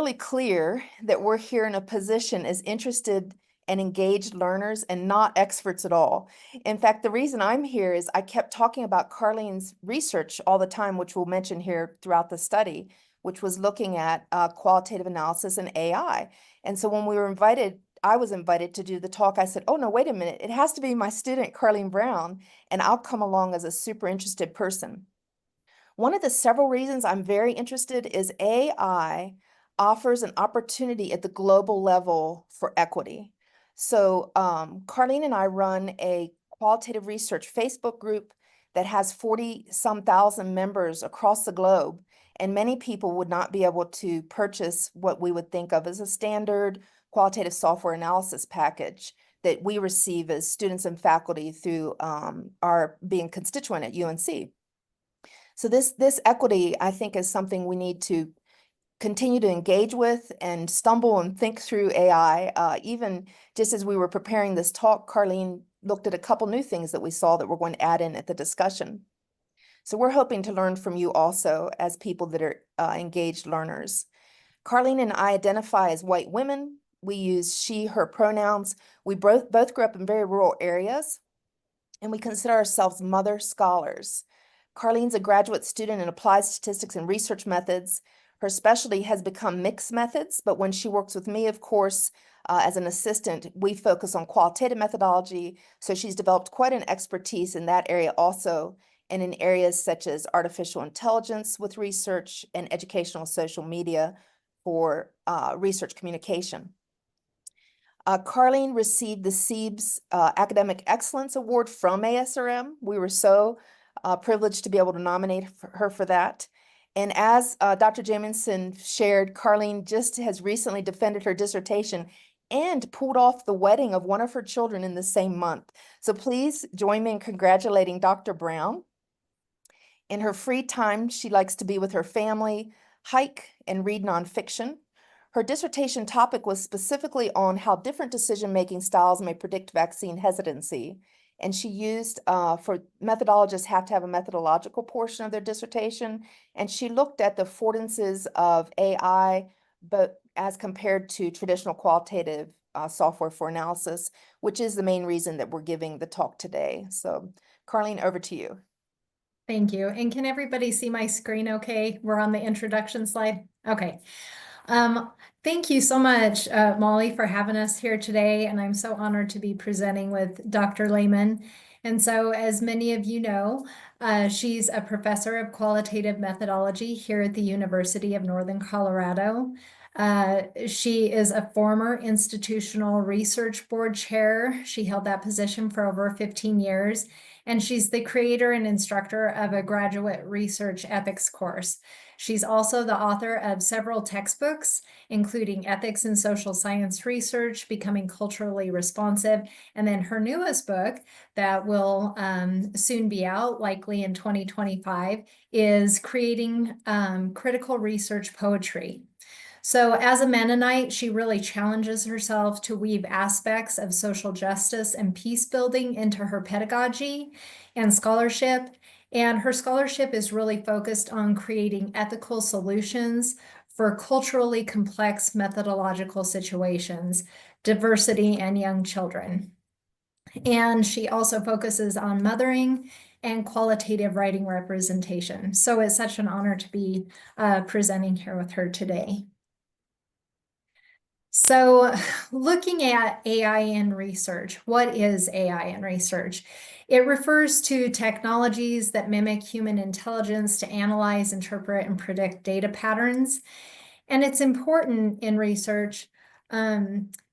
really clear that we're here in a position as interested and engaged learners and not experts at all. In fact, the reason I'm here is I kept talking about Carlene's research all the time, which we'll mention here throughout the study, which was looking at qualitative analysis and AI. And so when we were invited, I was invited to do the talk, I said, oh, no, wait a minute. It has to be my student, Carlene Brown, and I'll come along as a super interested person. One of the several reasons I'm very interested is AI offers an opportunity at the global level for equity. So Carlene and I run a qualitative research Facebook group that has 40-some thousand members across the globe, and many people would not be able to purchase what we would think of as a standard qualitative software analysis package that we receive as students and faculty through our being constituent at UNC. So this equity, I think, is something we need to continue to engage with and stumble and think through AI. Even just as we were preparing this talk, Carlene looked at a couple new things that we saw that we're going to add in at the discussion. So we're hoping to learn from you also as people that are engaged learners. Carlene and I identify as white women. We use she, her pronouns. We both grew up in very rural areas, and we consider ourselves mother scholars. Carlene's a graduate student in applied statistics and research methods. Her specialty has become mixed methods, but when she works with me, of course, as an assistant, we focus on qualitative methodology. So she's developed quite an expertise in that area also, and in areas such as artificial intelligence with research and educational social media for research communication. Carlene received the SEABS Academic Excellence Award from ASRM. We were so privileged to be able to nominate her for that. And as Dr. Jamison shared, Carlene just has recently defended her dissertation and pulled off the wedding of one of her children in the same month. So please join me in congratulating Dr. Brown. In her free time, she likes to be with her family, hike, and read nonfiction. Her dissertation topic was specifically on how different decision-making styles may predict vaccine hesitancy. And she used, for methodologists have to have a methodological portion of their dissertation. And she looked at the affordances of AI, but as compared to traditional qualitative software for analysis, which is the main reason that we're giving the talk today. So Carlene, over to you. Thank you. And can everybody see my screen okay? We're on the introduction slide. Okay. Thank you so much, Molly, for having us here today. And I'm so honored to be presenting with Dr. Lahman. And so, as many of you know, she's a professor of qualitative methodology here at the University of Northern Colorado. She is a former institutional research board chair. She held that position for over 15 years. And she's the creator and instructor of a graduate research ethics course. She's also the author of several textbooks, including Ethics in Social Science Research, Becoming Culturally Responsive, and then her newest book that will soon be out, likely in 2025, is Creating Critical Research Poetry. So as a Mennonite, she really challenges herself to weave aspects of social justice and peace building into her pedagogy and scholarship. And her scholarship is really focused on creating ethical solutions for culturally complex methodological situations, diversity, and young children. And she also focuses on mothering and qualitative writing representation. So it's such an honor to be presenting here with her today. So looking at AI in research, what is AI in research? It refers to technologies that mimic human intelligence to analyze, interpret, and predict data patterns. And it's important in research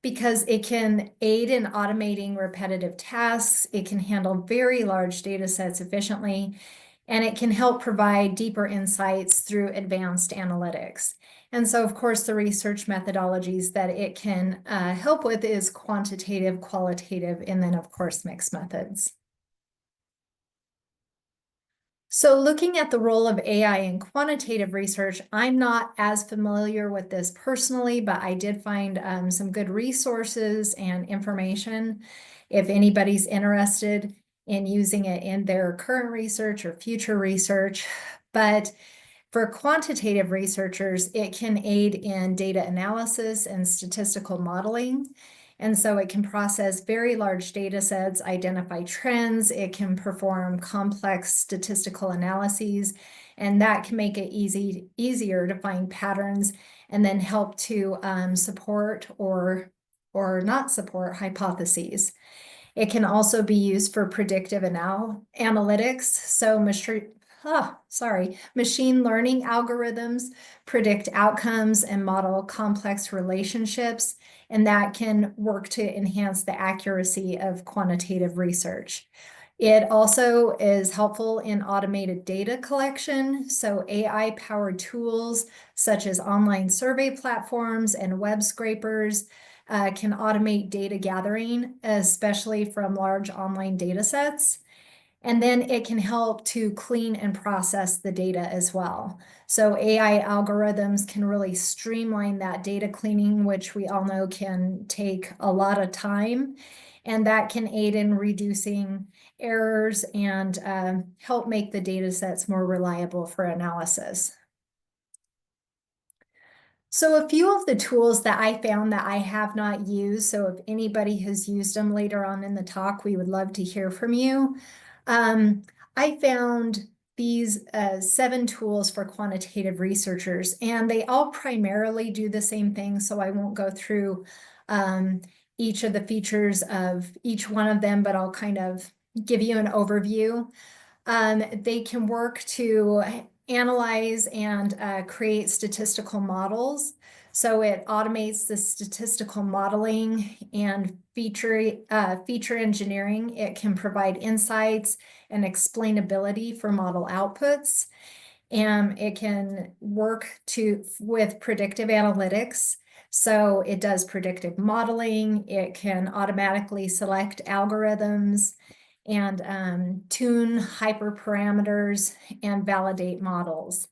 because it can aid in automating repetitive tasks. It can handle very large data sets efficiently, and it can help provide deeper insights through advanced analytics. And so, of course, the research methodologies that it can help with is quantitative, qualitative, and then, of course, mixed methods. So looking at the role of AI in quantitative research, I'm not as familiar with this personally, but I did find some good resources and information if anybody's interested in using it in their current research or future research. But For quantitative researchers, it can aid in data analysis and statistical modeling. And so it can process very large data sets, identify trends, it can perform complex statistical analyses, and that can make it easier to find patterns and then help to support or not support hypotheses. It can also be used for predictive analytics. So machine learning algorithms predict outcomes and model complex relationships, and that can work to enhance the accuracy of quantitative research. It also is helpful in automated data collection. So AI-powered tools such as online survey platforms and web scrapers can automate data gathering, especially from large online data sets. And then it can help to clean and process the data as well. So AI algorithms can really streamline that data cleaning, which we all know can take a lot of time. And that can aid in reducing errors and help make the data sets more reliable for analysis. So a few of the tools that I found that I have not used, so if anybody has used them later on in the talk, we would love to hear from you. I found these 7 tools for quantitative researchers, and they all primarily do the same thing, so I won't go through each of the features of each one of them, but I'll kind of give you an overview. They can work to analyze and create statistical models. So it automates the statistical modeling and feature engineering. It can provide insights and explainability for model outputs. And it can work with predictive analytics. So it does predictive modeling. It can automatically select algorithms and tune hyperparameters and validate models.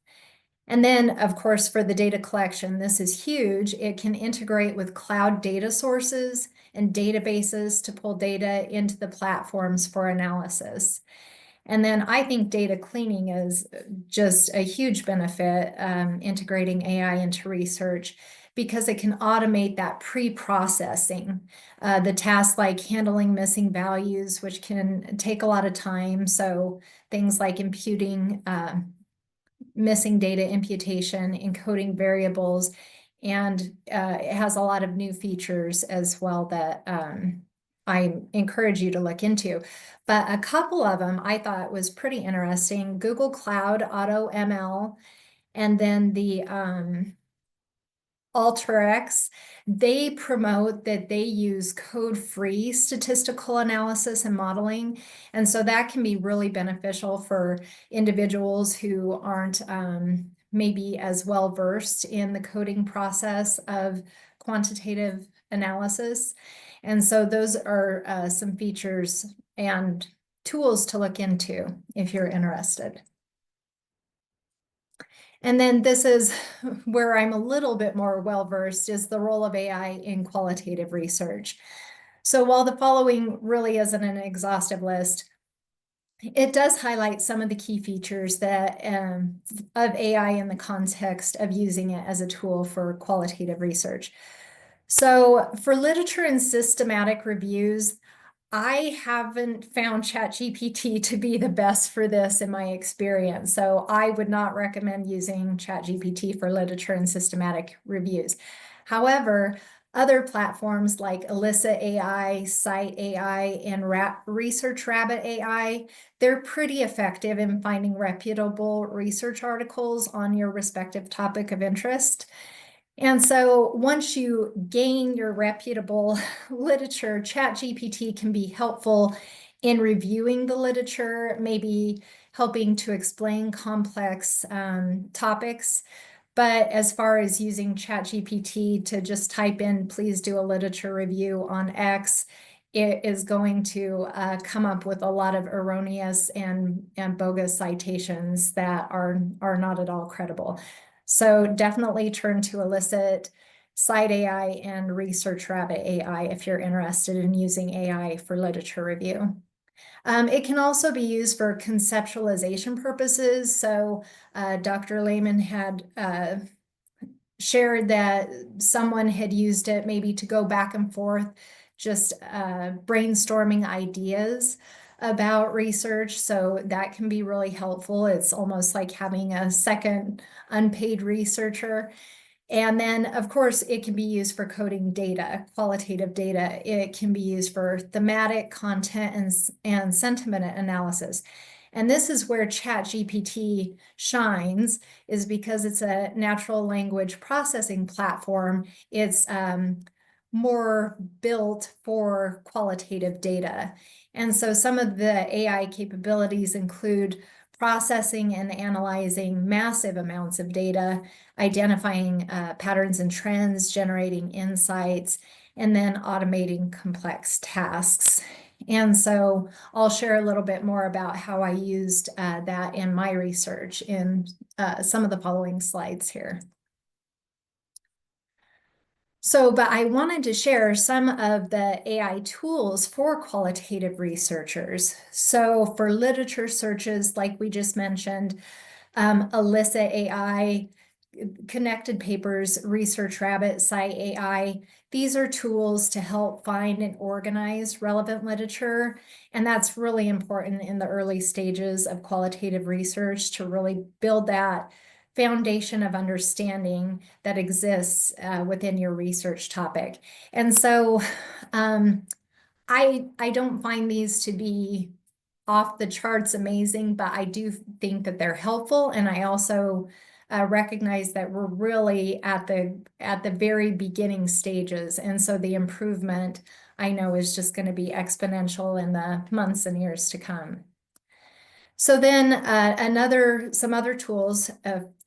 And then, of course, for the data collection, this is huge. It can integrate with cloud data sources and databases to pull data into the platforms for analysis. And then I think data cleaning is just a huge benefit, integrating AI into research, because it can automate that pre-processing, the tasks like handling missing values, which can take a lot of time. So things like imputing missing data imputation, encoding variables, and it has a lot of new features as well that I encourage you to look into. But a couple of them I thought was pretty interesting. Google Cloud Auto ML, and then the Alteryx, they promote that they use code-free statistical analysis and modeling. And so that can be really beneficial for individuals who aren't maybe as well versed in the coding process of quantitative analysis. And so those are some features and tools to look into if you're interested. And then this is where I'm a little bit more well-versed, is the role of AI in qualitative research. So while the following really isn't an exhaustive list, it does highlight some of the key features that of AI in the context of using it as a tool for qualitative research. So for literature and systematic reviews, I haven't found ChatGPT to be the best for this in my experience. So I would not recommend using ChatGPT for literature and systematic reviews. However, other platforms like Alyssa AI, Cite AI, and Research Rabbit AI, they're pretty effective in finding reputable research articles on your respective topic of interest. And so once you gain your reputable literature, ChatGPT can be helpful in reviewing the literature, maybe helping to explain complex topics. But as far as using ChatGPT to just type in, please do a literature review on X, it is going to come up with a lot of erroneous and bogus citations that are not at all credible. So definitely turn to Elicit, Cite AI, and Research Rabbit AI if you're interested in using AI for literature review. It can also be used for conceptualization purposes. So Dr. Lahman had shared that someone had used it maybe to go back and forth, just brainstorming ideas about research. So that can be really helpful. It's almost like having a second unpaid researcher. And then, of course, it can be used for coding data, qualitative data. It can be used for thematic content and sentiment analysis. And this is where ChatGPT shines, is because it's a natural language processing platform. It's more built for qualitative data. And so some of the AI capabilities include processing and analyzing massive amounts of data, identifying patterns and trends, generating insights, and then automating complex tasks. And so I'll share a little bit more about how I used that in my research in some of the following slides here. So, but I wanted to share some of the AI tools for qualitative researchers. So for literature searches, like we just mentioned, Alyssa AI, Connected Papers, Research Rabbit, Site AI. These are tools to help find and organize relevant literature. And that's really important in the early stages of qualitative research to really build that foundation of understanding that exists within your research topic. And so I don't find these to be off the charts amazing, but I do think that they're helpful. And I also recognize that we're really at the very beginning stages. And so the improvement I know is just going to be exponential in the months and years to come. So then some other tools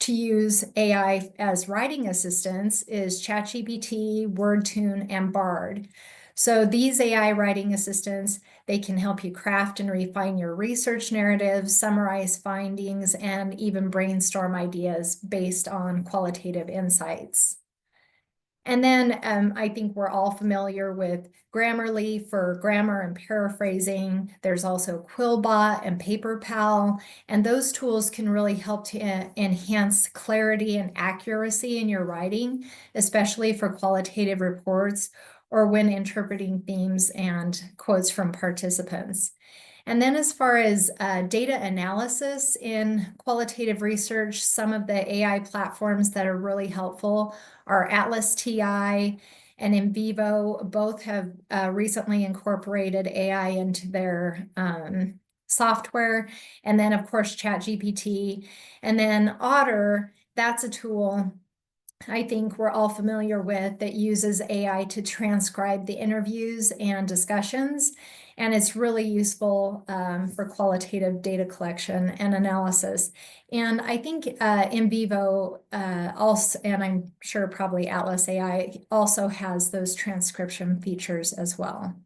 to use AI as writing assistants is ChatGPT, WordTune, and Bard. So these AI writing assistants, they can help you craft and refine your research narratives, summarize findings, and even brainstorm ideas based on qualitative insights. And then I think we're all familiar with Grammarly for grammar and paraphrasing. There's also Quillbot and PaperPal, and those tools can really help to enhance clarity and accuracy in your writing, especially for qualitative reports or when interpreting themes and quotes from participants. And then as far as data analysis in qualitative research, some of the AI platforms that are really helpful are Atlas TI and In Vivo. Both have recently incorporated AI into their software. And then, of course, ChatGPT. And then Otter, that's a tool I think we're all familiar with that uses AI to transcribe the interviews and discussions. And it's really useful for qualitative data collection and analysis. And I think In Vivo also, and I'm sure probably Atlas AI also has those transcription features as well.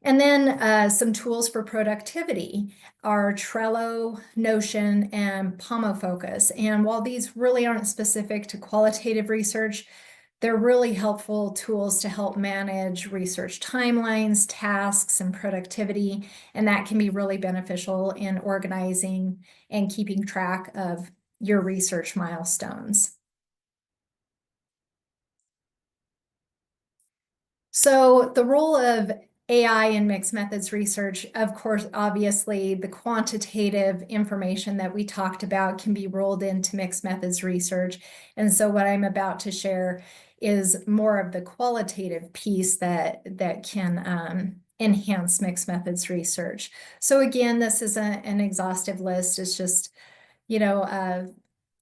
And then some tools for productivity are Trello, Notion, and PomoFocus. And while these really aren't specific to qualitative research, they're really helpful tools to help manage research timelines, tasks, and productivity. And that can be really beneficial in organizing and keeping track of your research milestones. So the role of AI in mixed methods research, of course, obviously the quantitative information that we talked about can be rolled into mixed methods research. And so what I'm about to share is more of the qualitative piece that can enhance mixed methods research. So again, this isn't an exhaustive list. It's just, a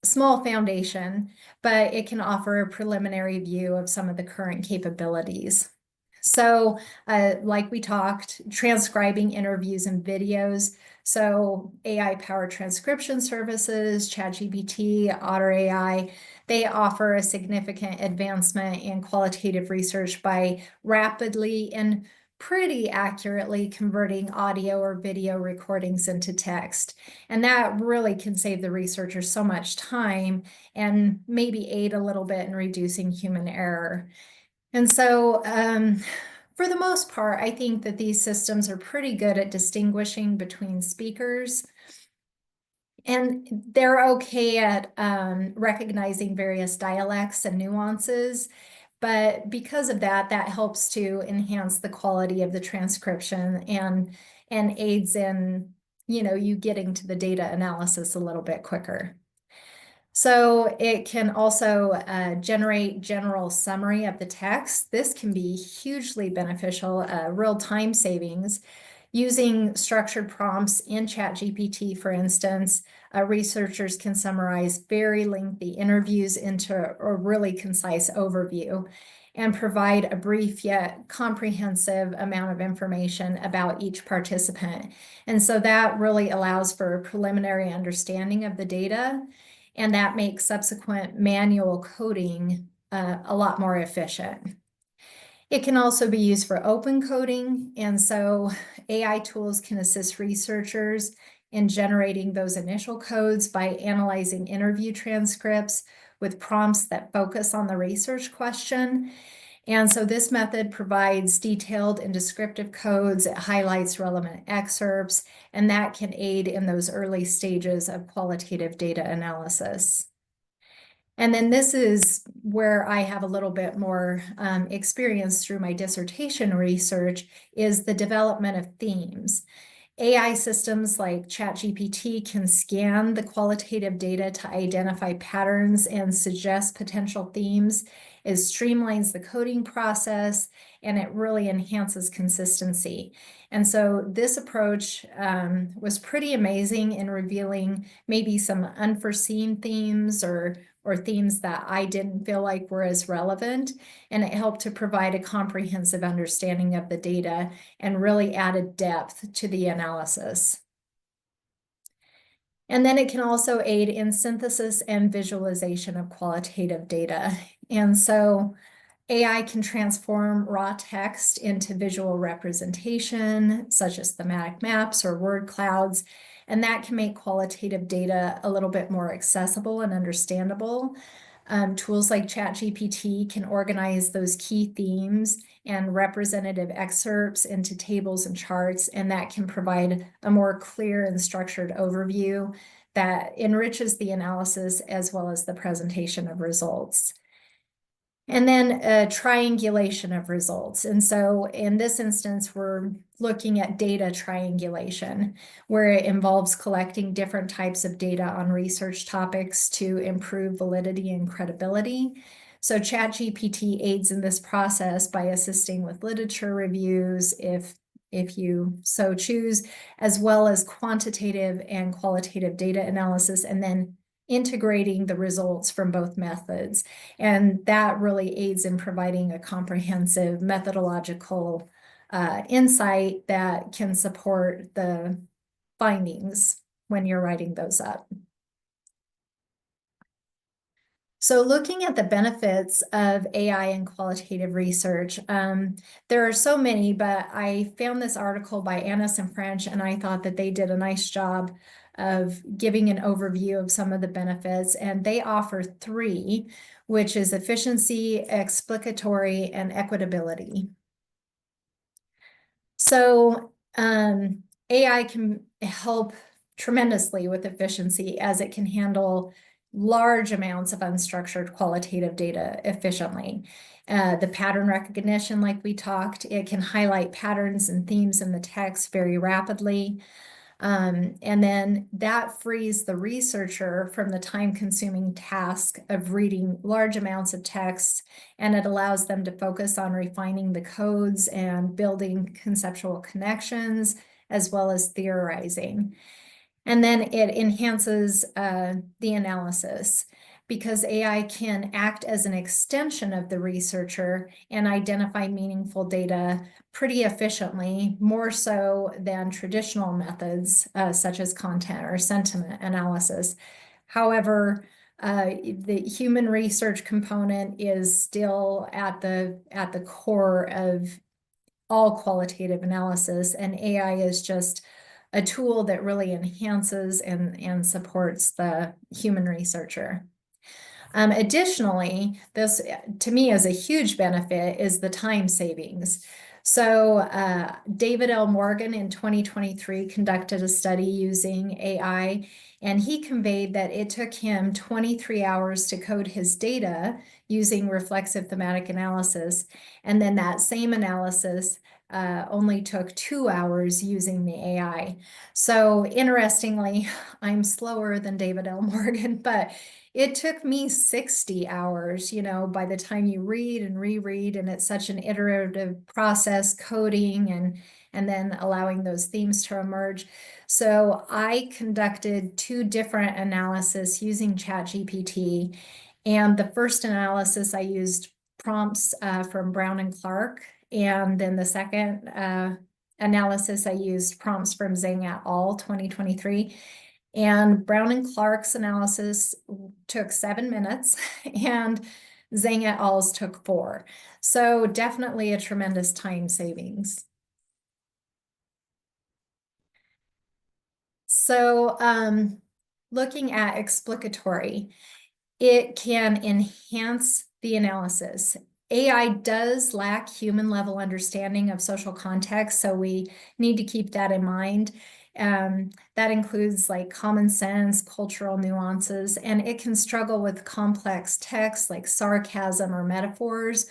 small foundation, but it can offer a preliminary view of some of the current capabilities. So like we talked, transcribing interviews and videos. So AI-powered transcription services, ChatGPT, Otter AI, they offer a significant advancement in qualitative research by rapidly and pretty accurately converting audio or video recordings into text. And that really can save the researcher so much time and maybe aid a little bit in reducing human error. And so For the most part, I think that these systems are pretty good at distinguishing between speakers. And they're okay at recognizing various dialects and nuances. But because of that, that helps to enhance the quality of the transcription and aids in, you getting to the data analysis a little bit quicker. So it can also generate general summary of the text. This can be hugely beneficial, real time savings. Using structured prompts in ChatGPT, for instance, researchers can summarize very lengthy interviews into a really concise overview and provide a brief yet comprehensive amount of information about each participant. And so that really allows for a preliminary understanding of the data, and that makes subsequent manual coding a lot more efficient. It can also be used for open coding, and so AI tools can assist researchers in generating those initial codes by analyzing interview transcripts with prompts that focus on the research question. And so this method provides detailed and descriptive codes. It highlights relevant excerpts, and that can aid in those early stages of qualitative data analysis. And then this is where I have a little bit more experience through my dissertation research, is the development of themes. AI systems like ChatGPT can scan the qualitative data to identify patterns and suggest potential themes. It streamlines the coding process, and it really enhances consistency. And so this approach was pretty amazing in revealing maybe some unforeseen themes or themes that I didn't feel like were as relevant. And it helped to provide a comprehensive understanding of the data and really added depth to the analysis. And then it can also aid in synthesis and visualization of qualitative data. And so AI can transform raw text into visual representation, such as thematic maps or word clouds, and that can make qualitative data a little bit more accessible and understandable. Tools like ChatGPT can organize those key themes and representative excerpts into tables and charts, and that can provide a more clear and structured overview that enriches the analysis as well as the presentation of results. And then a triangulation of results. And so in this instance, we're looking at data triangulation, where it involves collecting different types of data on research topics to improve validity and credibility. So ChatGPT aids in this process by assisting with literature reviews, if you so choose, as well as quantitative and qualitative data analysis, and then integrating the results from both methods. And that really aids in providing a comprehensive methodological insight that can support the findings when you're writing those up. So looking at the benefits of AI in qualitative research, there are so many, but I found this article by Annis and French, and I thought that they did a nice job of giving an overview of some of the benefits, and they offer three, which is efficiency, explicatory, and equitability. So AI can help tremendously with efficiency, as it can handle large amounts of unstructured qualitative data efficiently. The pattern recognition, like we talked, it can highlight patterns and themes in the text very rapidly. And then that frees the researcher from the time-consuming task of reading large amounts of text, and it allows them to focus on refining the codes and building conceptual connections, as well as theorizing. And then it enhances the analysis, because AI can act as an extension of the researcher and identify meaningful data pretty efficiently, more so than traditional methods such as content or sentiment analysis. However, the human research component is still at the core of all qualitative analysis, and AI is just a tool that really enhances and supports the human researcher. Additionally, this to me is a huge benefit, is the time savings. So David L. Morgan in 2023 conducted a study using AI, and he conveyed that it took him 23 hours to code his data using reflexive thematic analysis. And then that same analysis only took 2 hours using the AI. So interestingly, I'm slower than David L. Morgan, but it took me 60 hours, by the time you read and reread, and it's such an iterative process, coding and then allowing those themes to emerge. So I conducted two different analyses using ChatGPT. And the first analysis, I used prompts from Brown and Clark. And then the second analysis, I used prompts from Zhang et al. 2023. And Brown and Clark's analysis took 7 minutes, and Zhang et al.'s took 4. So definitely a tremendous time savings. So looking at explicatory, it can enhance the analysis. AI does lack human level understanding of social context, so we need to keep that in mind. That includes like common sense, cultural nuances, and it can struggle with complex texts like sarcasm or metaphors,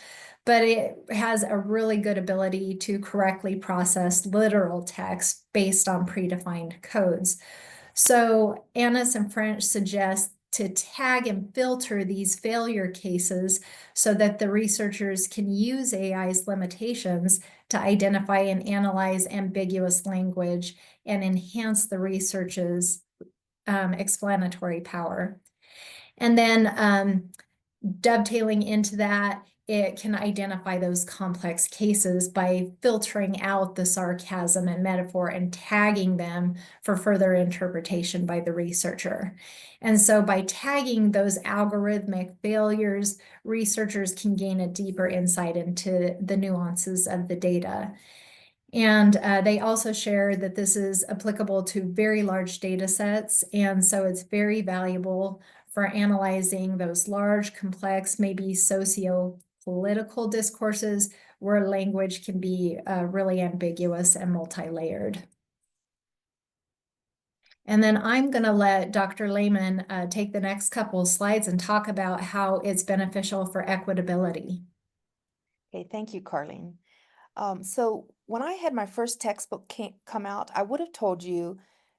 but it has a really good ability to correctly process literal text based on predefined codes. So Annis and French suggest to tag and filter these failure cases so that the researchers can use AI's limitations to identify and analyze ambiguous language and enhance the research's explanatory power. And then dovetailing into that, it can identify those complex cases by filtering out the sarcasm and metaphor and tagging them for further interpretation by the researcher. And so by tagging those algorithmic failures, researchers can gain a deeper insight into the nuances of the data. And they also share that this is applicable to very large data sets. And so it's very valuable for analyzing those large, complex, maybe socio-political discourses where language can be really ambiguous and multi-layered. And then I'm going to let Dr. Lahman take the next couple of slides and talk about how it's beneficial for equitability. Okay, thank you, Carlene. So when I had my first textbook come out, I would have told you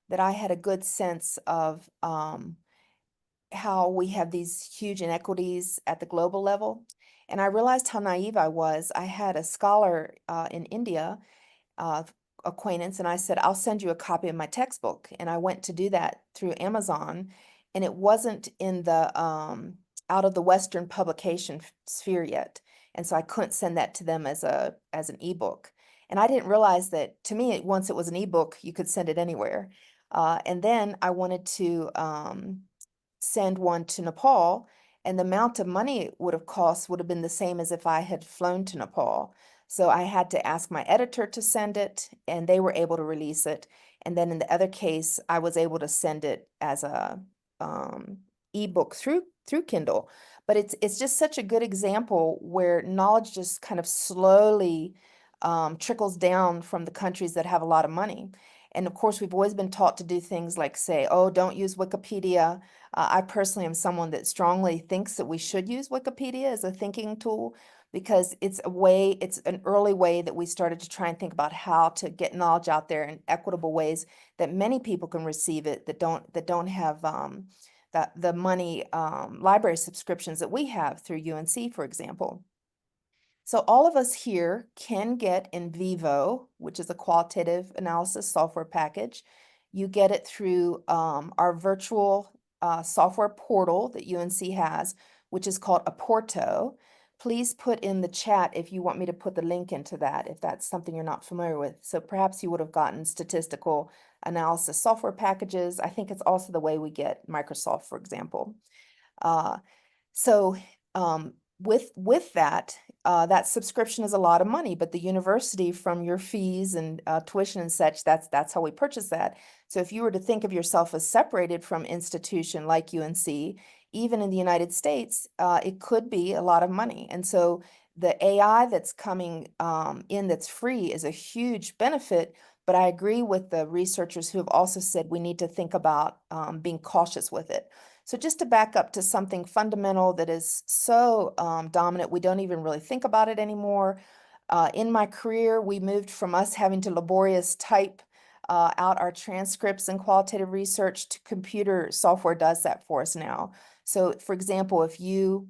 that I had a good sense of how we have these huge inequities at the global level. And I realized how naive I was. I had a scholar in India, acquaintance, and I said, I'll send you a copy of my textbook. And I went to do that through Amazon, and it wasn't in the out of the Western publication sphere yet. And so I couldn't send that to them as an ebook. And I didn't realize that, to me, once it was an ebook, you could send it anywhere. And then I wanted to send one to Nepal, and the amount of money it would have cost would have been the same as if I had flown to Nepal. So I had to ask my editor to send it, and they were able to release it. And then in the other case, I was able to send it as a ebook through Kindle. But it's just such a good example where knowledge just kind of slowly trickles down from the countries that have a lot of money. And of course, we've always been taught to do things like say, oh, don't use Wikipedia. I personally am someone that strongly thinks that we should use Wikipedia as a thinking tool, because it's an early way that we started to try and think about how to get knowledge out there in equitable ways that many people can receive it that don't have the money library subscriptions that we have through UNC, for example. So all of us here can get NVivo, which is a qualitative analysis software package. You get it through our virtual software portal that UNC has, which is called Aporto. Please put in the chat if you want me to put the link into that, if that's something you're not familiar with. So perhaps you would have gotten statistical analysis software packages. I think it's also the way we get Microsoft, for example. So with that, that subscription is a lot of money, but the university, from your fees and tuition and such, that's how we purchase that. So if you were to think of yourself as separated from institution like UNC, even in the United States, it could be a lot of money. And so the AI that's coming in that's free is a huge benefit, but I agree with the researchers who have also said we need to think about being cautious with it. So just to back up to something fundamental that is so dominant, we don't even really think about it anymore. In my career, we moved from us having to laborious type out our transcripts and qualitative research to computer software does that for us now. So for example, if you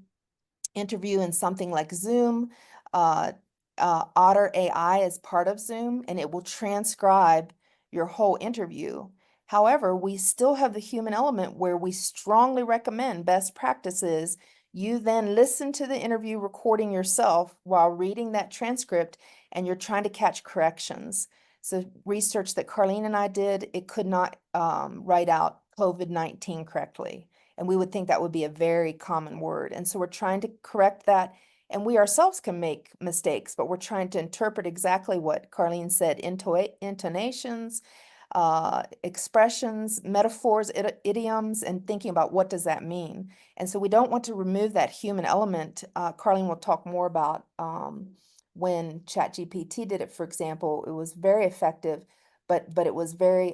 interview in something like Zoom, uh, Otter AI is part of Zoom and it will transcribe your whole interview. However, we still have the human element where we strongly recommend best practices. You then listen to the interview recording yourself while reading that transcript and you're trying to catch corrections. So research that Carlene and I did, it could not write out COVID-19 correctly. And we would think that would be a very common word. And so we're trying to correct that. And we ourselves can make mistakes, but we're trying to interpret exactly what Carlene said, intonations, expressions, metaphors, idioms, and thinking about what does that mean. And so we don't want to remove that human element. Carlene will talk more about when ChatGPT did it, for example, it was very effective, but it was very,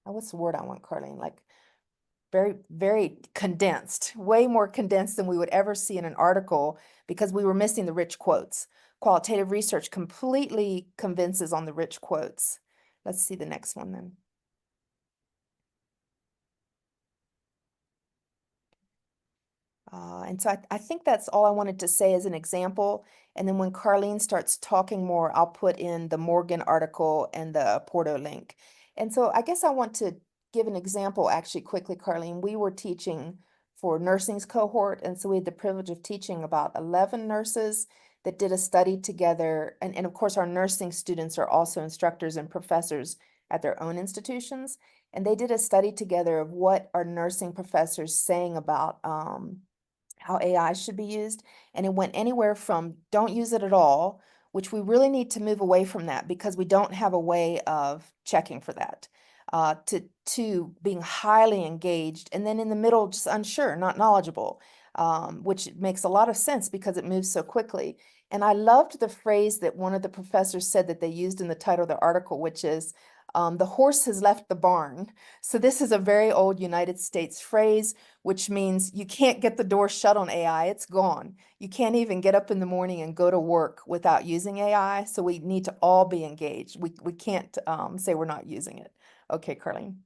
what's the word I want, Carlene? Like very, very condensed, way more condensed than we would ever see in an article because we were missing the rich quotes. Qualitative research completely convinces on the rich quotes. Let's see the next one then. And so I think that's all I wanted to say as an example. And then when Carlene starts talking more, I'll put in the Morgan article and the Porto link. And so I guess I want to give an example actually quickly, Carlene. We were teaching for nursing's cohort. And so we had the privilege of teaching about 11 nurses that did a study together. And of course, our nursing students are also instructors and professors at their own institutions. And they did a study together of what are nursing professors saying about how AI should be used. And it went anywhere from don't use it at all, which we really need to move away from that because we don't have a way of checking for that, to being highly engaged. And then in the middle, just unsure, not knowledgeable, which makes a lot of sense because it moves so quickly. And I loved the phrase that one of the professors said that they used in the title of the article, which is, the horse has left the barn. So this is a very old United States phrase, which means you can't get the door shut on AI. It's gone. You can't even get up in the morning and go to work without using AI. So we need to all be engaged. We can't say we're not using it. Okay, Carlene.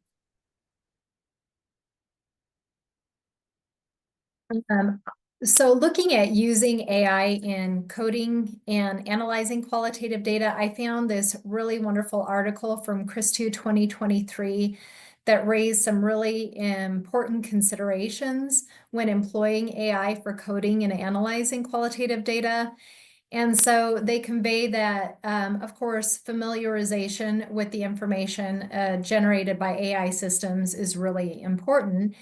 Um, so looking at using AI in coding and analyzing qualitative data, I found this really wonderful article from Chris2 2023 that raised some really important considerations when employing AI for coding and analyzing qualitative data. And so they convey that, of course, familiarization with the information generated by AI systems is really important.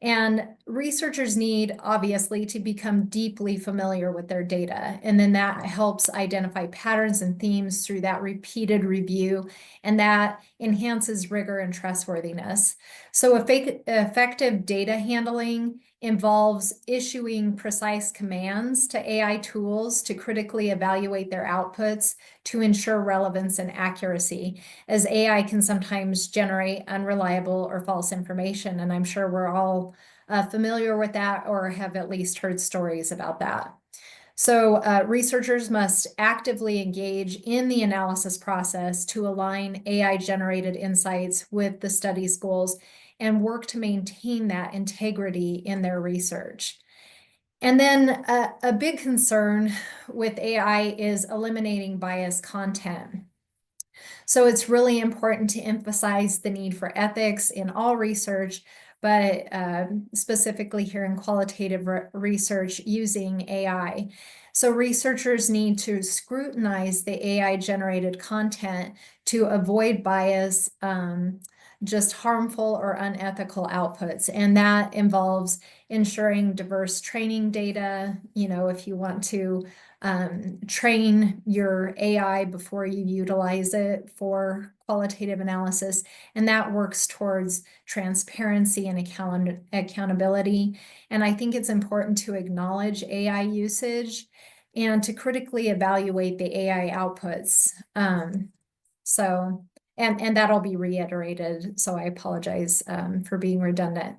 And researchers need, obviously, to become deeply familiar with their data. And then that helps identify patterns and themes through that repeated review, and that enhances rigor and trustworthiness. So effective data handling involves issuing precise commands to AI tools to critically evaluate their outputs to ensure relevance and accuracy, as AI can sometimes generate unreliable or false information. And I'm sure we're all familiar with that or have at least heard stories about that. So researchers must actively engage in the analysis process to align AI-generated insights with the study's goals and work to maintain that integrity in their research. And then a big concern with AI is eliminating biased content. So it's really important to emphasize the need for ethics in all research, but specifically here in qualitative research using AI. So researchers need to scrutinize the AI-generated content to avoid bias, just harmful or unethical outputs. And that involves ensuring diverse training data. If you want to train your AI before you utilize it for qualitative analysis, and that works towards transparency and accountability. And I think it's important to acknowledge AI usage and to critically evaluate the AI outputs. So, and that'll be reiterated. So I apologize for being redundant.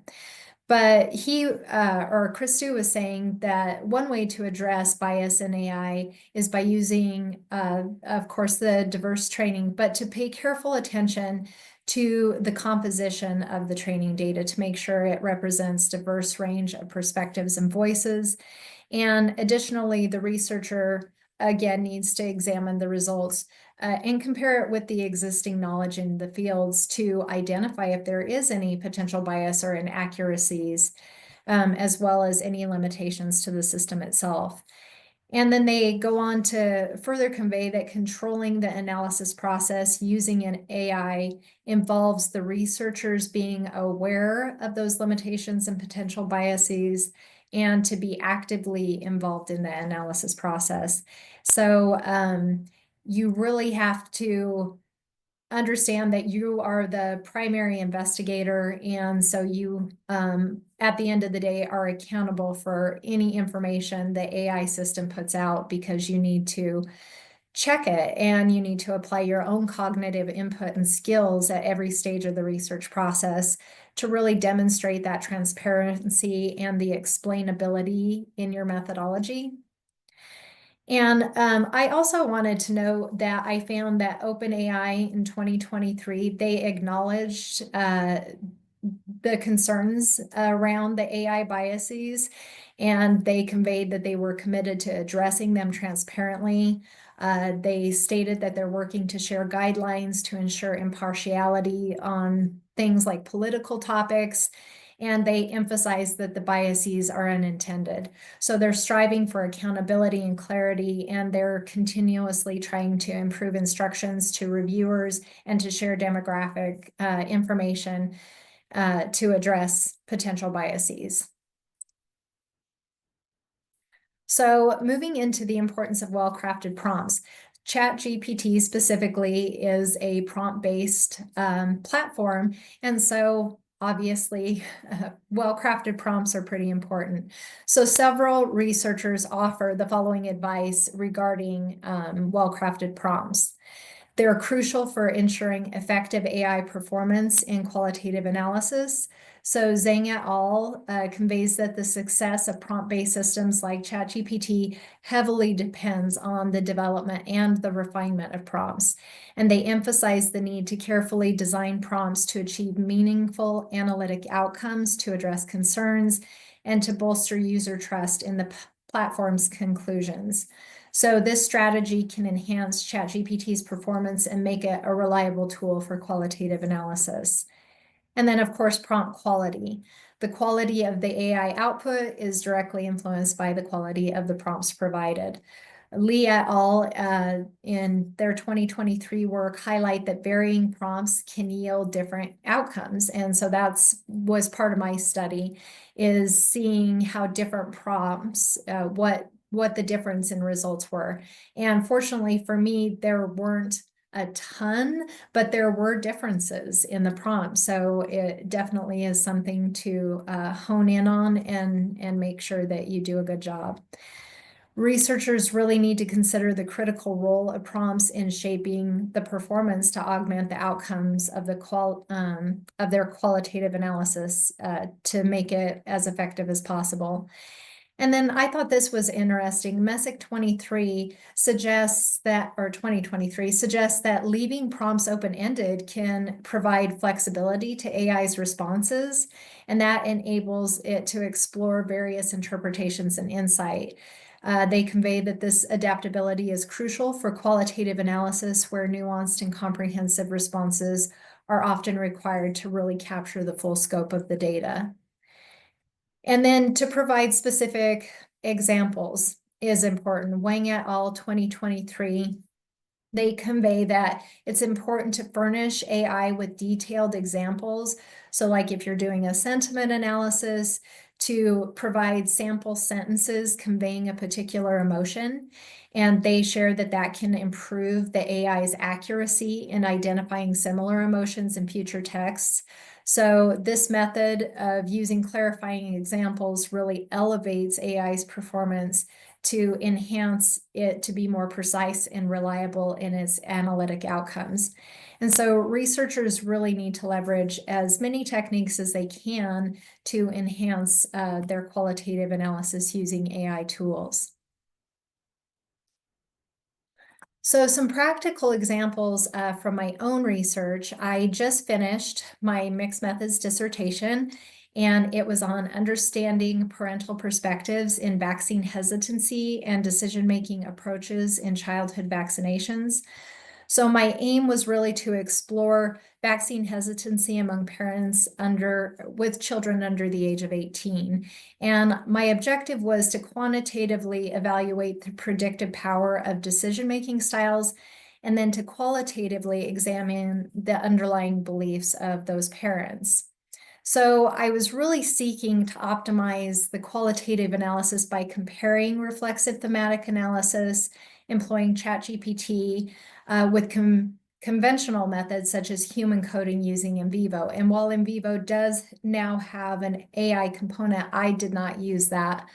But Christou was saying that one way to address bias in AI is by using, of course, the diverse training, but to pay careful attention to the composition of the training data to make sure it represents diverse range of perspectives and voices. And additionally, the researcher again needs to examine the results and compare it with the existing knowledge in the fields to identify if there is any potential bias or inaccuracies, as well as any limitations to the system itself. And then they go on to further convey that controlling the analysis process using an AI involves the researchers being aware of those limitations and potential biases and to be actively involved in the analysis process. So you really have to understand that you are the primary investigator, and so you at the end of the day are accountable for any information the AI system puts out, because you need to check it and you need to apply your own cognitive input and skills at every stage of the research process to really demonstrate that transparency and the explainability in your methodology. And I also wanted to note that I found that OpenAI in 2023, they acknowledged the concerns around the AI biases, and they conveyed that they were committed to addressing them transparently. They stated that they're working to share guidelines to ensure impartiality on things like political topics, and they emphasize that the biases are unintended. So they're striving for accountability and clarity, and they're continuously trying to improve instructions to reviewers and to share demographic information to address potential biases. So moving into the importance of well-crafted prompts, ChatGPT specifically is a prompt-based platform, and so obviously, well-crafted prompts are pretty important. So several researchers offer the following advice regarding well-crafted prompts. They're crucial for ensuring effective AI performance in qualitative analysis. So Zhang et al. Conveys that the success of prompt-based systems like ChatGPT heavily depends on the development and the refinement of prompts. And they emphasize the need to carefully design prompts to achieve meaningful analytic outcomes, to address concerns, and to bolster user trust in the platform's conclusions. So this strategy can enhance ChatGPT's performance and make it a reliable tool for qualitative analysis. And then, of course, prompt quality. The quality of the AI output is directly influenced by the quality of the prompts provided. Li et al. In their 2023 work highlight that varying prompts can yield different outcomes. And so was part of my study, is seeing how different prompts, what the difference in results were. And fortunately for me, there weren't a ton, but there were differences in the prompt. So it definitely is something to hone in on and make sure that you do a good job. Researchers really need to consider the critical role of prompts in shaping the performance to augment the outcomes of their qualitative analysis to make it as effective as possible. And then I thought this was interesting. MESIC 23 suggests that, or 2023 suggests that leaving prompts open-ended can provide flexibility to AI's responses, and that enables it to explore various interpretations and insight. They convey that this adaptability is crucial for qualitative analysis, where nuanced and comprehensive responses are often required to really capture the full scope of the data. And then to provide specific examples is important. Wang et al. 2023 They convey that it's important to furnish AI with detailed examples. So like if you're doing a sentiment analysis, to provide sample sentences conveying a particular emotion. And they share that that can improve the AI's accuracy in identifying similar emotions in future texts. So this method of using clarifying examples really elevates AI's performance to enhance it to be more precise and reliable in its analytic outcomes. And so researchers really need to leverage as many techniques as they can to enhance their qualitative analysis using AI tools. So some practical examples from my own research. I just finished my mixed methods dissertation, and it was on understanding parental perspectives in vaccine hesitancy and decision-making approaches in childhood vaccinations. So my aim was really to explore vaccine hesitancy among parents with children under the age of 18. And my objective was to quantitatively evaluate the predictive power of decision-making styles, and then to qualitatively examine the underlying beliefs of those parents. So I was really seeking to optimize the qualitative analysis by comparing reflexive thematic analysis, employing ChatGPT with conventional methods such as human coding using in vivo. And while in vivo does now have an AI component, I did not use that.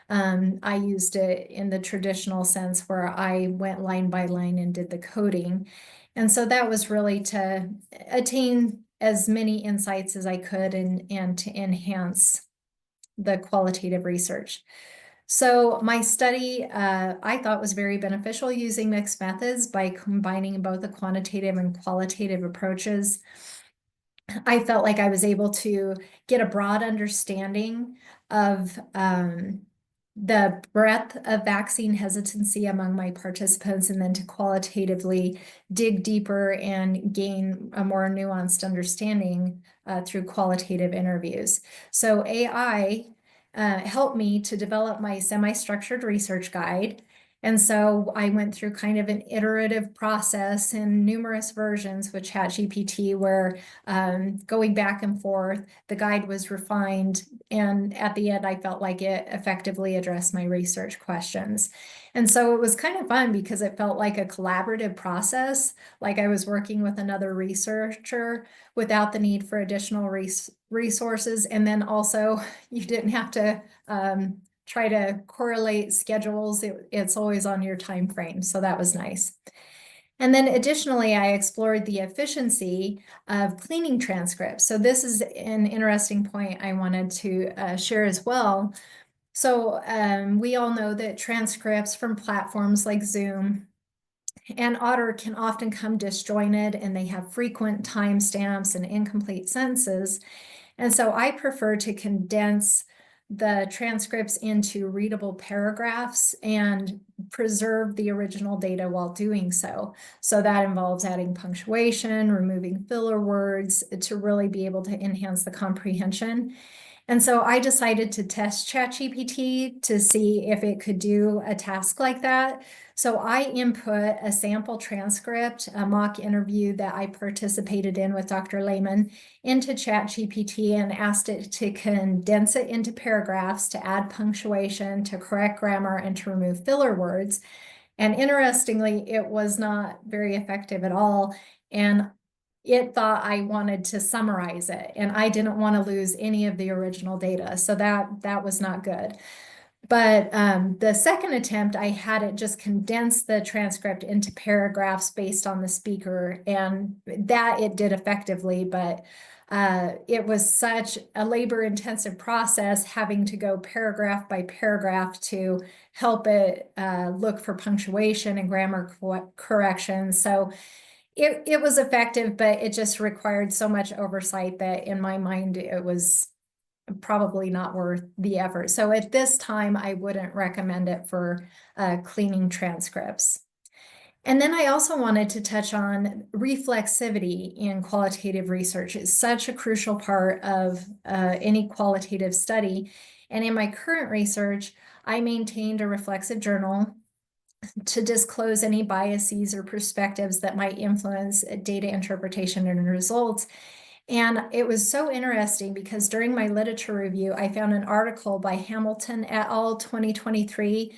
I used it in the traditional sense where I went line by line and did the coding. And so that was really to attain as many insights as I could and to enhance the qualitative research. So my study, I thought was very beneficial using mixed methods by combining both the quantitative and qualitative approaches. I felt like I was able to get a broad understanding of the breadth of vaccine hesitancy among my participants, and then to qualitatively dig deeper and gain a more nuanced understanding through qualitative interviews. So AI helped me to develop my semi-structured research guide. And so I went through kind of an iterative process in numerous versions with ChatGPT where going back and forth, the guide was refined. And at the end, I felt like it effectively addressed my research questions. And so it was kind of fun because it felt like a collaborative process, like I was working with another researcher without the need for additional resources. And then also, you didn't have to try to correlate schedules. It's always on your time frame. So that was nice. And then additionally, I explored the efficiency of cleaning transcripts. So this is an interesting point I wanted to share as well. So we all know that transcripts from platforms like Zoom and Otter can often come disjointed, and they have frequent timestamps and incomplete sentences. And so I prefer to condense the transcripts into readable paragraphs and preserve the original data while doing so. So that involves adding punctuation, removing filler words to really be able to enhance the comprehension. And so I decided to test ChatGPT to see if it could do a task like that. So I input a sample transcript, a mock interview that I participated in with Dr. Lahman, into ChatGPT and asked it to condense it into paragraphs, to add punctuation, to correct grammar, and to remove filler words. And interestingly, it was not very effective at all. And it thought I wanted to summarize it, and I didn't want to lose any of the original data. So that was not good. But the second attempt, I had it just condense the transcript into paragraphs based on the speaker, and that it did effectively, but it was such a labor-intensive process having to go paragraph by paragraph to help it look for punctuation and grammar corrections. So it was effective, but it just required so much oversight that in my mind, it was probably not worth the effort. So at this time, I wouldn't recommend it for cleaning transcripts. And then I also wanted to touch on reflexivity in qualitative research. It's such a crucial part of any qualitative study. And in my current research, I maintained a reflexive journal to disclose any biases or perspectives that might influence data interpretation and results. And it was so interesting because during my literature review, I found an article by Hamilton et al. 2023,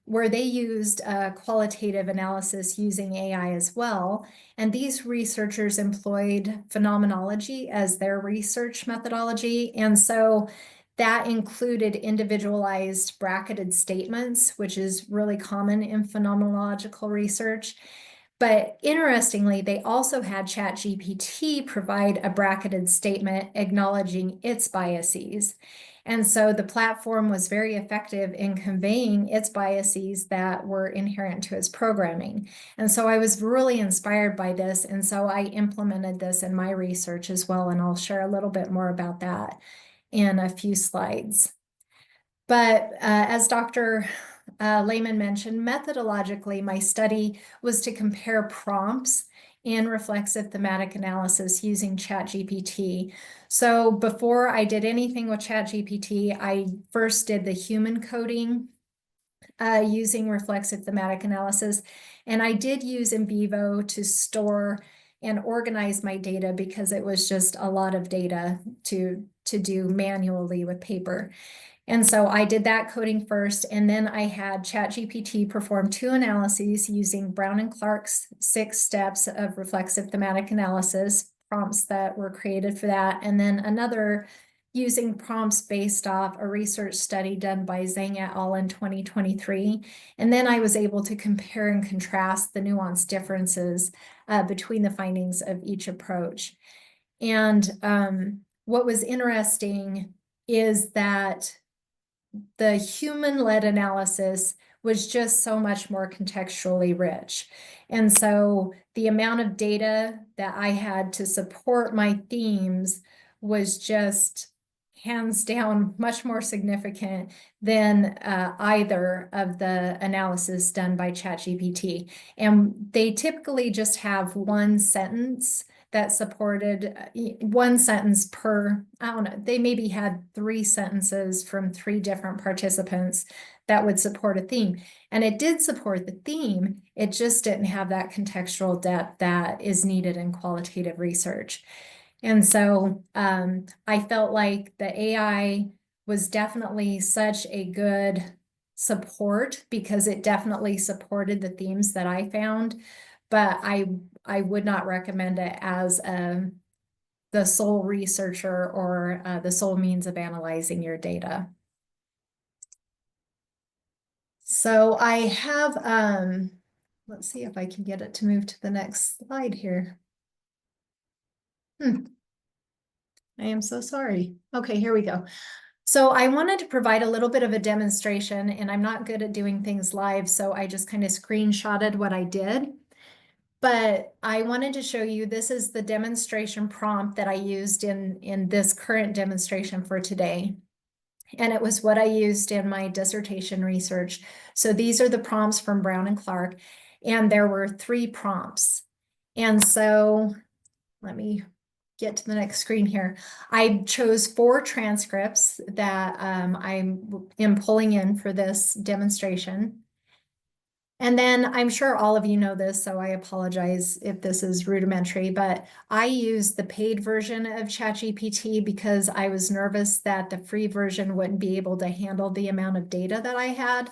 where they used qualitative analysis using AI as well. And these researchers employed phenomenology as their research methodology. And so that included individualized bracketed statements, which is really common in phenomenological research. But interestingly, they also had ChatGPT provide a bracketed statement acknowledging its biases. And so the platform was very effective in conveying its biases that were inherent to its programming. And so I was really inspired by this. And so I implemented this in my research as well. And I'll share a little bit more about that in a few slides. But as Dr. Lahman mentioned, methodologically, my study was to compare prompts in reflexive thematic analysis using ChatGPT. So before I did anything with ChatGPT, I first did the human coding using reflexive thematic analysis. And I did use in vivo to store and organize my data because it was just a lot of data to do manually with paper. And so I did that coding first, and then I had ChatGPT perform 2 analyses using Brown and Clark's 6 steps of reflexive thematic analysis, prompts that were created for that, and then another using prompts based off a research study done by Zhang et al. In 2023. And then I was able to compare and contrast the nuanced differences between the findings of each approach. And what was interesting is that the human-led analysis was just so much more contextually rich. And so the amount of data that I had to support my themes was just hands down much more significant than either of the analysis done by ChatGPT. And they typically just have one sentence that supported 1 sentence per, I don't know, they maybe had 3 sentences from 3 different participants that would support a theme. And it did support the theme, it just didn't have that contextual depth that is needed in qualitative research. And so I felt like the AI was definitely such a good support because it definitely supported the themes that I found, but I would not recommend it as the sole researcher or the sole means of analyzing your data. So I have, let's see if I can get it to move to the next slide here. I am so sorry. Okay, here we go. So I wanted to provide a little bit of a demonstration, and I'm not good at doing things live, so I just kind of screenshotted what I did. But I wanted to show you, this is the demonstration prompt that I used in this current demonstration for today. And it was what I used in my dissertation research. So these are the prompts from Brown and Clark, and there were 3 prompts. And so let me get to the next screen here. I chose 4 transcripts that I am pulling in for this demonstration. And then I'm sure all of you know this, so I apologize if this is rudimentary, but I use the paid version of ChatGPT because I was nervous that the free version wouldn't be able to handle the amount of data that I had.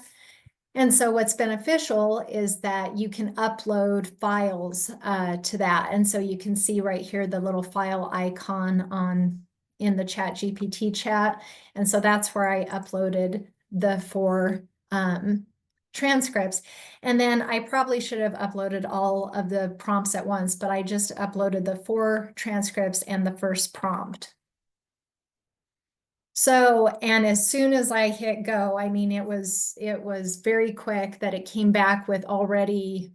And so what's beneficial is that you can upload files to that. And so you can see right here the little file icon in the ChatGPT chat. And so that's where I uploaded the 4 transcripts. And then I probably should have uploaded all of the prompts at once, but I just uploaded the 4 transcripts and the first prompt. So, and as soon as I hit go, I mean, it was very quick that it came back with already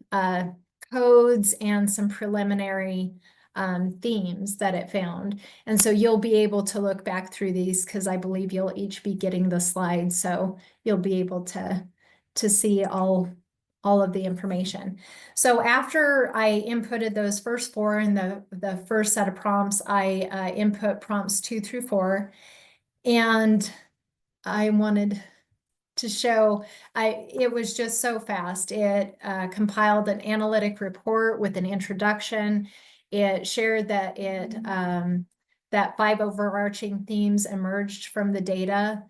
codes and some preliminary themes that it found. And so you'll be able to look back through these because I believe you'll each be getting the slides. So you'll be able to see all of the information. So after I inputted those first 4 in the first set of prompts, I input prompts 2 through 4. And I wanted to show. It was just so fast. It compiled an analytic report with an introduction. It shared that that 5 overarching themes emerged from the data.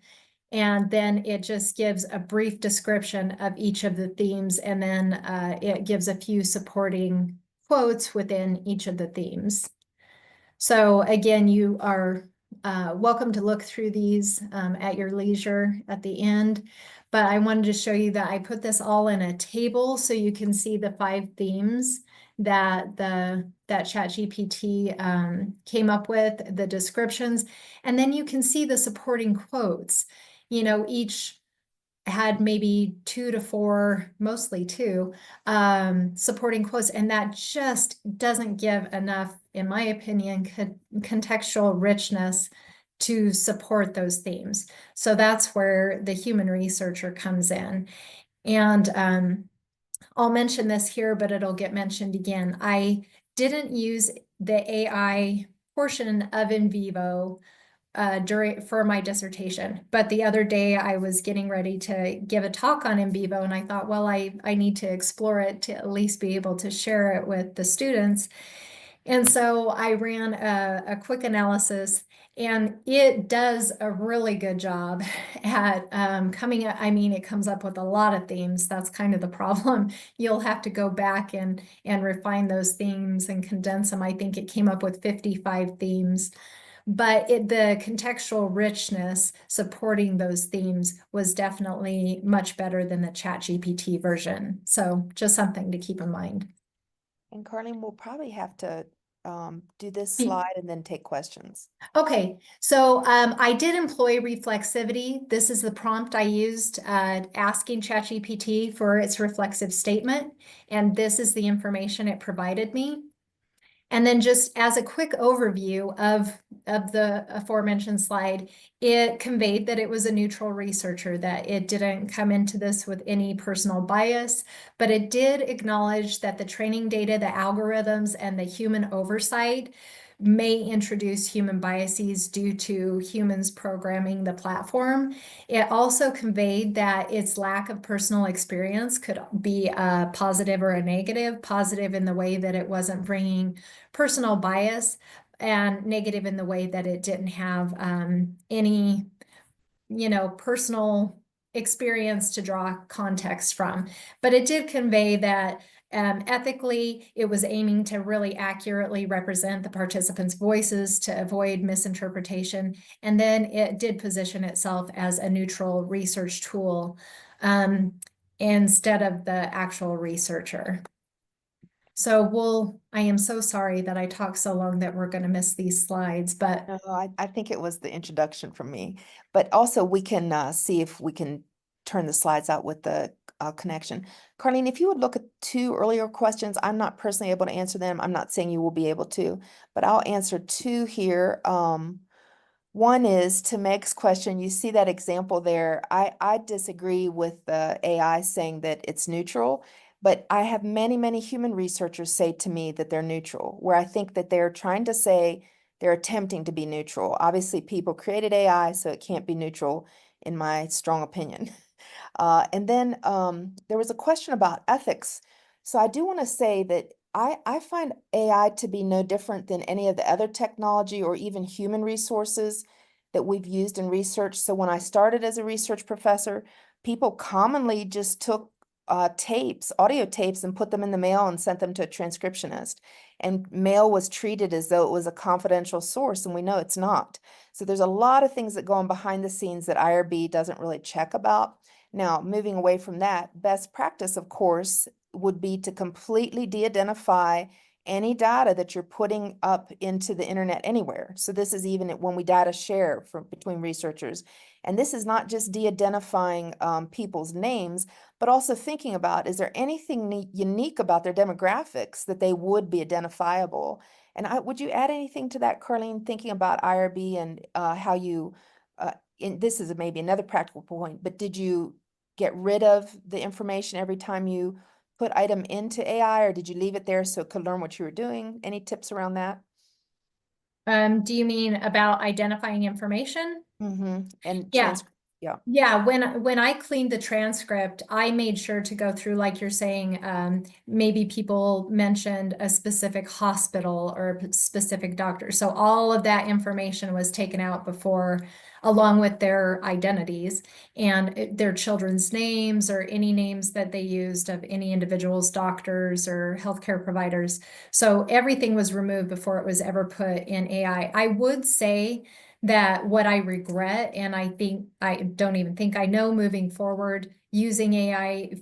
And then it just gives a brief description of each of the themes, and then it gives a few supporting quotes within each of the themes. So again, you are welcome to look through these at your leisure at the end. But I wanted to show you that I put this all in a table so you can see the 5 themes that ChatGPT came up with, the descriptions, and then you can see the supporting quotes. You know, each had maybe 2 to 4, mostly 2, supporting quotes, and that just doesn't give enough, in my opinion, contextual richness to support those themes. So that's where the human researcher comes in. And I'll mention this here, but it'll get mentioned again. I didn't use the AI portion of in vivo for my dissertation. But the other day I was getting ready to give a talk on in vivo, and I thought, well, I need to explore it to at least be able to share it with the students. And so I ran a quick analysis, and it does a really good job at coming up. I mean, it comes up with a lot of themes. That's kind of the problem. You'll have to go back and refine those themes and condense them. I think it came up with 55 themes. But the contextual richness supporting those themes was definitely much better than the ChatGPT version. So just something to keep in mind. And Carlene, we'll probably have to do this slide and then take questions. Okay, so I did employ reflexivity. This is the prompt I used asking ChatGPT for its reflexive statement, and this is the information it provided me. And then just as a quick overview of the aforementioned slide, it conveyed that it was a neutral researcher, that it didn't come into this with any personal bias, but it did acknowledge that the training data, the algorithms, and the human oversight may introduce human biases due to humans programming the platform. It also conveyed that its lack of personal experience could be a positive or a negative, positive in the way that it wasn't bringing personal bias, and negative in the way that it didn't have any, personal experience to draw context from. But it did convey that ethically, it was aiming to really accurately represent the participants' voices to avoid misinterpretation. And then it did position itself as a neutral research tool instead of the actual researcher. So I am so sorry that I talked so long that we're going to miss these slides, but No, I think it was the introduction from me, but also we can see if we can turn the slides out with the connection. Carlene, if you would look at 2 earlier questions, I'm not personally able to answer them. I'm not saying you will be able to, but I'll answer 2 here. One is to Meg's question. You see that example there. I disagree with the AI saying that it's neutral, but I have many, many human researchers say to me that they're neutral, where I think that they're trying to say they're attempting to be neutral. Obviously, people created AI, so it can't be neutral, in my strong opinion. And then there was a question about ethics. So I do want to say that I find AI to be no different than any of the other technology or even human resources that we've used in research. So when I started as a research professor, people commonly just took tapes, audio tapes, and put them in the mail and sent them to a transcriptionist. And mail was treated as though it was a confidential source, and we know it's not. So there's a lot of things that go on behind the scenes that IRB doesn't really check about. Now, moving away from that, best practice, of course, would be to completely de-identify any data that you're putting up into the internet anywhere. So this is even when we data share between researchers. And this is not just de-identifying people's names, but also thinking about, is there anything unique about their demographics that they would be identifiable? And would you add anything to that, Carlene, thinking about IRB and how you, this is maybe another practical point, but did you get rid of the information every time you put item into AI, or did you leave it there so it could learn what you were doing? Any tips around that? do you mean about identifying information? And Yeah. Yeah. Yeah, when I cleaned the transcript, I made sure to go through, like you're saying, maybe people mentioned a specific hospital or a specific doctor. So all of that information was taken out before, along with their identities and their children's names or any names that they used of any individuals, doctors or healthcare providers. So everything was removed before it was ever put in AI. I would say that what I regret, and I think I don't even think I know moving forward, using AI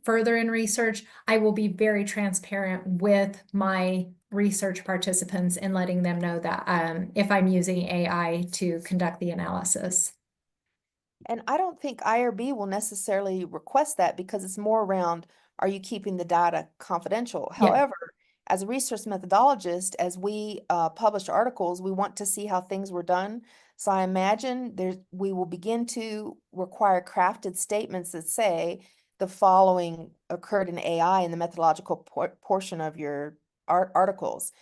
further in research, I will be very transparent with my research participants and letting them know that if I'm using AI to conduct the analysis. And I don't think IRB will necessarily request that because it's more around, are you keeping the data confidential? Yeah. However, as a research methodologist, as we publish articles, we want to see how things were done. So I imagine we will begin to require crafted statements that say the following occurred in AI in the methodological portion of your articles.